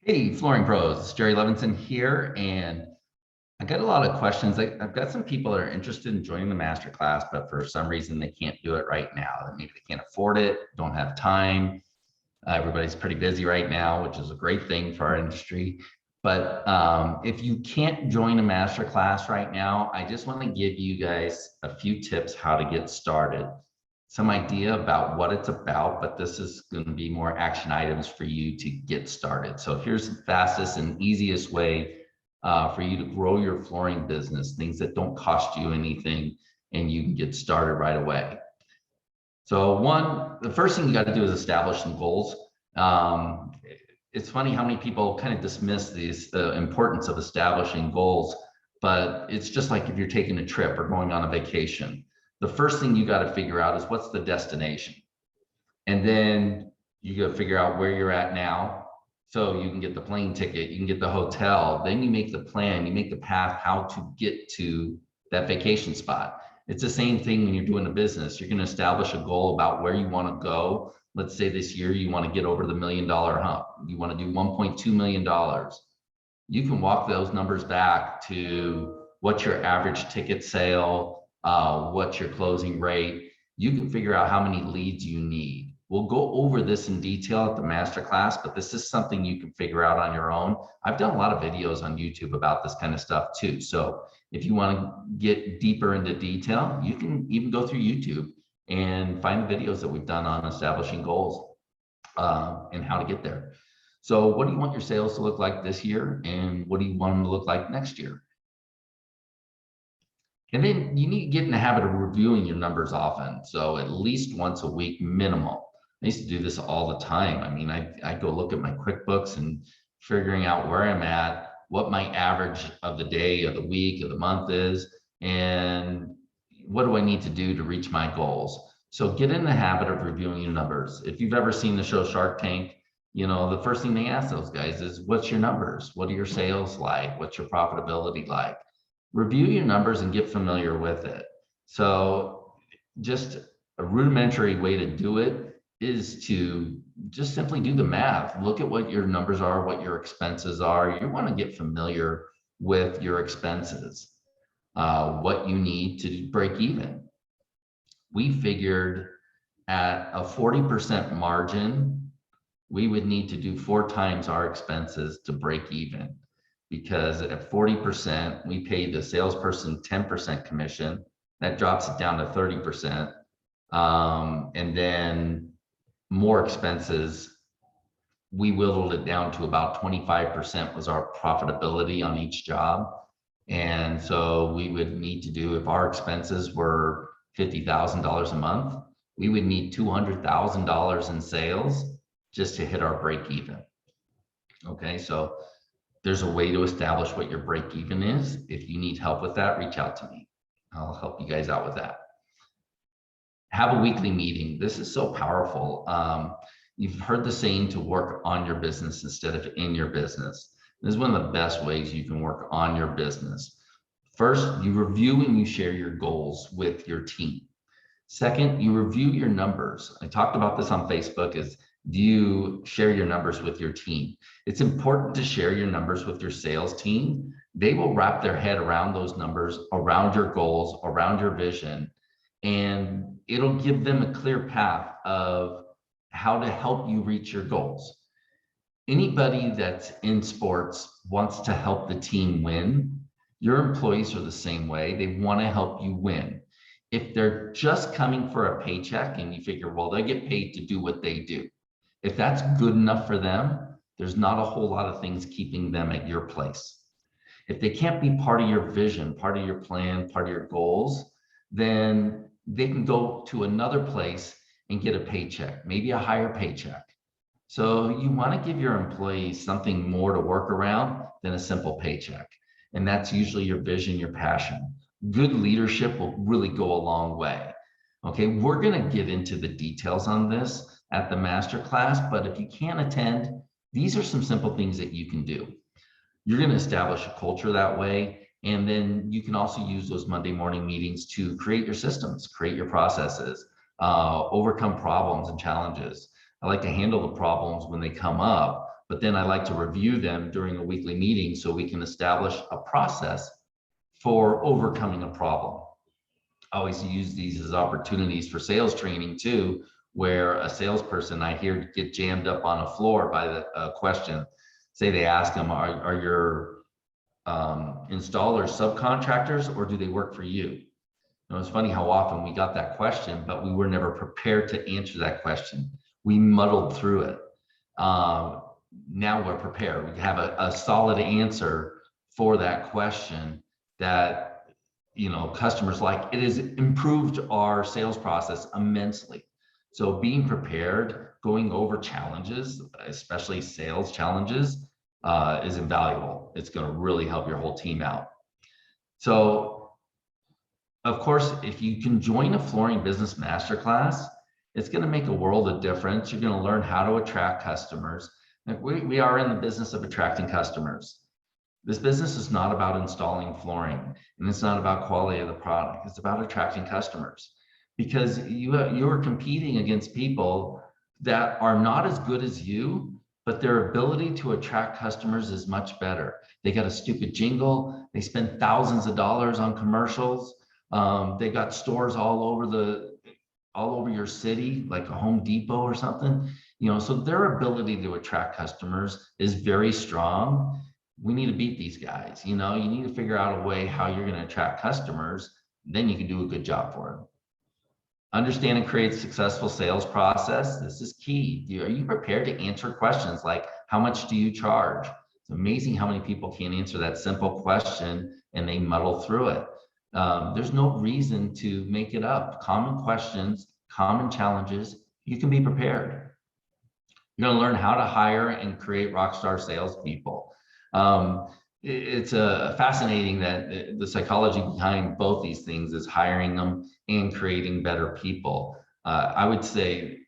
Hey, Flooring Pros, it's Jerry Levinson here, and I got a lot of questions. I've got some people that are interested in joining the masterclass, but for some reason they can't do it right now. Maybe they can't afford it, don't have time. Everybody's pretty busy right now, which is a great thing for our industry. But if you can't join a masterclass right now, I just want to give you guys a few tips how to get started, some idea about what it's about, but this is going to be more action items for you to get started. So here's the fastest and easiest way for you to grow your flooring business, things that don't cost you anything and you can get started right away. So the first thing you got to do is establish some goals. It's funny how many people kind of dismiss the importance of establishing goals, but it's just like if you're taking a trip or going on a vacation. The first thing you got to figure out is what's the destination. And then you got to figure out where you're at now. So you can get the plane ticket, you can get the hotel, then you make the plan, you make the path how to get to that vacation spot. It's the same thing when you're doing a business. You're going to establish a goal about where you want to go. Let's say this year you want to get over the $1 million hump. You want to do $1.2 million. You can walk those numbers back to what's your average ticket sale, what's your closing rate. You can figure out how many leads you need. We'll go over this in detail at the masterclass, but this is something you can figure out on your own. I've done a lot of videos on YouTube about this kind of stuff too. So if you want to get deeper into detail, you can even go through YouTube and find the videos that we've done on establishing goals and how to get there. So what do you want your sales to look like this year? And what do you want them to look like next year? And then you need to get in the habit of reviewing your numbers often. So at least once a week minimum. I used to do this all the time. I mean, I go look at my QuickBooks and figuring out where I'm at, what my average of the day, of the week, of the month is, and what do I need to do to reach my goals. So get in the habit of reviewing your numbers. If you've ever seen the show Shark Tank, you know, the first thing they ask those guys is, what's your numbers? What are your sales like? What's your profitability like? Review your numbers and get familiar with it. So just a rudimentary way to do it is to just simply do the math. Look at what your numbers are, what your expenses are. You want to get familiar with your expenses, what you need to break even. We figured at a 40% margin, we would need to do 4 times our expenses to break even. Because at 40%, we pay the salesperson 10% commission. That drops it down to 30%. And then more expenses, we whittled it down to about 25% was our profitability on each job. And so we would need to do, if our expenses were $50,000 a month, we would need $200,000 in sales just to hit our break even. Okay, so there's a way to establish what your break even is. If you need help with that, reach out to me. I'll help you guys out with that. Have a weekly meeting. This is so powerful. You've heard the saying to work on your business instead of in your business. This is one of the best ways you can work on your business. First, you review and you share your goals with your team. Second, you review your numbers. I talked about this on Facebook. Do you share your numbers with your team? It's important to share your numbers with your sales team. They will wrap their head around those numbers, around your goals, around your vision, and it'll give them a clear path of how to help you reach your goals. Anybody that's in sports wants to help the team win. Your employees are the same way. They want to help you win. If they're just coming for a paycheck and you figure, well, they get paid to do what they do. If that's good enough for them, there's not a whole lot of things keeping them at your place. If they can't be part of your vision, part of your plan, part of your goals, then they can go to another place and get a paycheck, maybe a higher paycheck. So you want to give your employees something more to work around than a simple paycheck. And that's usually your vision, your passion. Good leadership will really go a long way. Okay, we're going to get into the details on this at the masterclass, but if you can't attend, these are some simple things that you can do. You're going to establish a culture that way, and then you can also use those Monday morning meetings to create your systems, create your processes, overcome problems and challenges. I like to handle the problems when they come up, but then I like to review them during a weekly meeting so we can establish a process for overcoming a problem. I always use these as opportunities for sales training too, where a salesperson I hear get jammed up on a floor by the question. Say they ask them, are your installers subcontractors or do they work for you? It's funny how often we got that question, but we were never prepared to answer that question. We muddled through it. Now we're prepared. We have a solid answer for that question that customers like. It has improved our sales process immensely. So being prepared, going over challenges, especially sales challenges, is invaluable. It's going to really help your whole team out. So of course, if you can join a Flooring Business Masterclass, it's going to make a world of difference. You're going to learn how to attract customers. We are in the business of attracting customers. This business is not about installing flooring, and it's not about quality of the product. It's about attracting customers, because you are competing against people that are not as good as you, but their ability to attract customers is much better. They got a stupid jingle. They spend thousands of dollars on commercials. They got stores all over your city, like a Home Depot or something, so their ability to attract customers is very strong. We need to beat these guys. You need to figure out a way how you're going to attract customers. Then you can do a good job for them. Understand and create a successful sales process. This is key. Are you prepared to answer questions like, how much do you charge? It's amazing how many people can't answer that simple question and they muddle through it. There's no reason to make it up. Common questions, common challenges, you can be prepared. You're going to learn how to hire and create rockstar salespeople. It's fascinating that the psychology behind both these things is hiring them and creating better people. I would say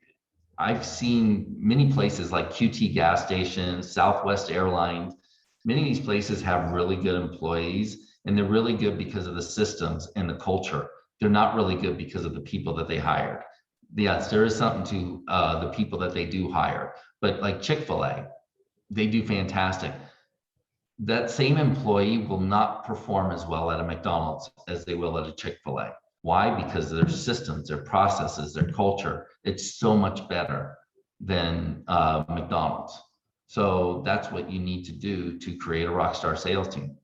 I've seen many places like QT gas stations, Southwest Airlines. Many of these places have really good employees, and they're really good because of the systems and the culture. They're not really good because of the people that they hired. Yes, there is something to the people that they do hire, but like Chick-fil-A, they do fantastic. That same employee will not perform as well at a McDonald's as they will at a Chick-fil-A. Why? Because their systems, their processes, their culture, it's so much better than McDonald's. So that's what you need to do to create a rockstar sales team.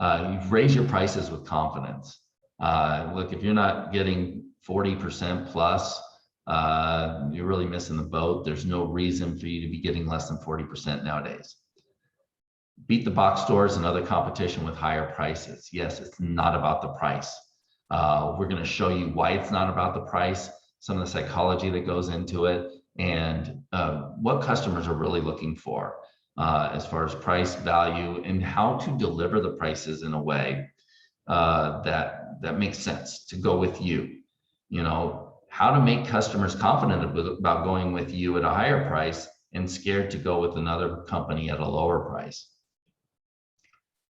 You raise your prices with confidence. Look, if you're not getting 40% plus, you're really missing the boat. There's no reason for you to be getting less than 40% nowadays. Beat the box stores and other competition with higher prices. Yes, it's not about the price. We're going to show you why it's not about the price, some of the psychology that goes into it, and what customers are really looking for as far as price, value, and how to deliver the prices in a way that makes sense to go with you. How to make customers confident about going with you at a higher price and scared to go with another company at a lower price.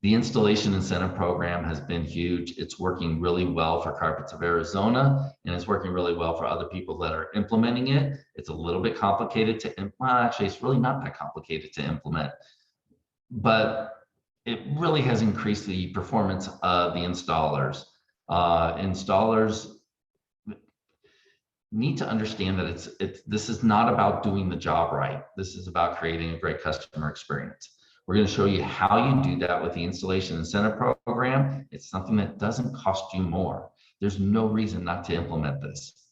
The installation incentive program has been huge. It's working really well for Carpets of Arizona, and it's working really well for other people that are implementing it. It's a little bit complicated to implement. Well, actually, it's really not that complicated to implement, but it really has increased the performance of the installers. Installers need to understand that this is not about doing the job right. This is about creating a great customer experience. We're going to show you how you do that with the installation incentive program. It's something that doesn't cost you more. There's no reason not to implement this.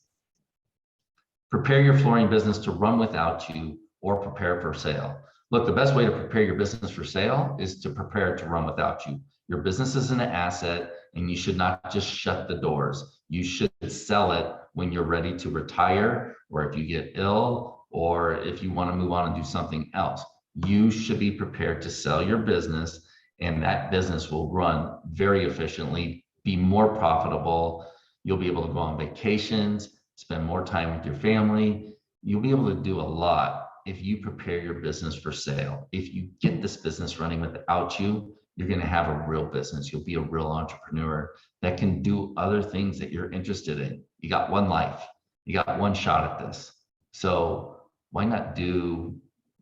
Prepare your flooring business to run without you or prepare for sale. Look, the best way to prepare your business for sale is to prepare it to run without you. Your business is an asset, and you should not just shut the doors. You should sell it when you're ready to retire, or if you get ill, or if you want to move on and do something else. You should be prepared to sell your business, and that business will run very efficiently, be more profitable. You'll be able to go on vacations, spend more time with your family. You'll be able to do a lot if you prepare your business for sale. If you get this business running without you, you're going to have a real business. You'll be a real entrepreneur that can do other things that you're interested in. You got one life. You got one shot at this. So why not do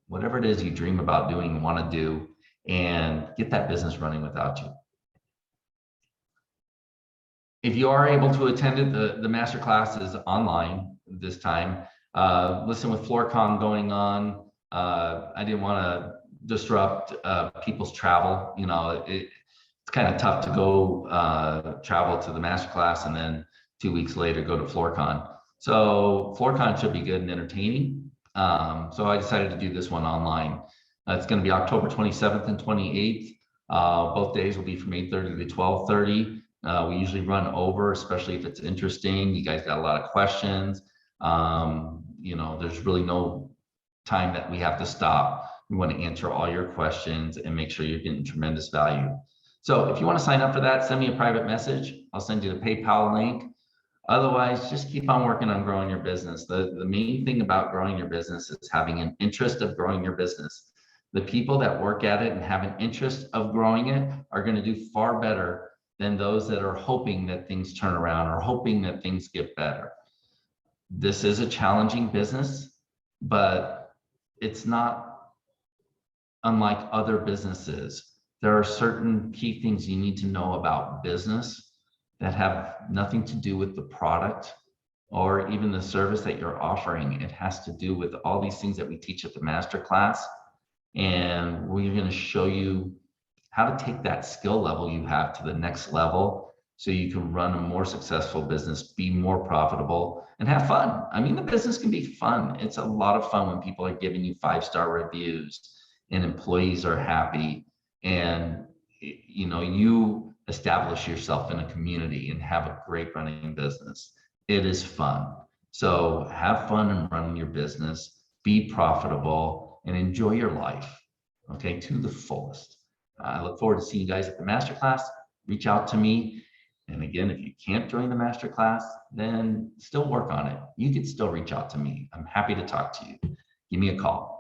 whatever it is you dream about doing and want to do, and get that business running without you. If you are able to attend it, the master class is online this time. Listen, with FloorCon going on, I didn't want to disrupt people's travel. You know, it's kind of tough to go travel to the master class and then 2 weeks later go to FloorCon. So FloorCon should be good and entertaining. So I decided to do this one online. It's going to be October 27th and 28th. Both days will be from 8:30 to 12:30. We usually run over, especially if it's interesting. You guys got a lot of questions. You know, there's really no time that we have to stop. We want to answer all your questions and make sure you're getting tremendous value. So if you want to sign up for that, send me a private message. I'll send you the PayPal link. Otherwise, just keep on working on growing your business. The main thing about growing your business is having an interest of growing your business. The people that work at it and have an interest of growing it are going to do far better than those that are hoping that things turn around or hoping that things get better. This is a challenging business, but it's not unlike other businesses. There are certain key things you need to know about business that have nothing to do with the product or even the service that you're offering. It has to do with all these things that we teach at the master class. And we're going to show you how to take that skill level you have to the next level so you can run a more successful business, be more profitable, and have fun. I mean, the business can be fun. It's a lot of fun when people are giving you 5-star reviews and employees are happy, and you know, you establish yourself in a community and have a great running business. It is fun. So have fun in running your business, be profitable, and enjoy your life, okay, to the fullest. I look forward to seeing you guys at the masterclass. Reach out to me. And again, if you can't join the masterclass, then still work on it. You can still reach out to me. I'm happy to talk to you. Give me a call.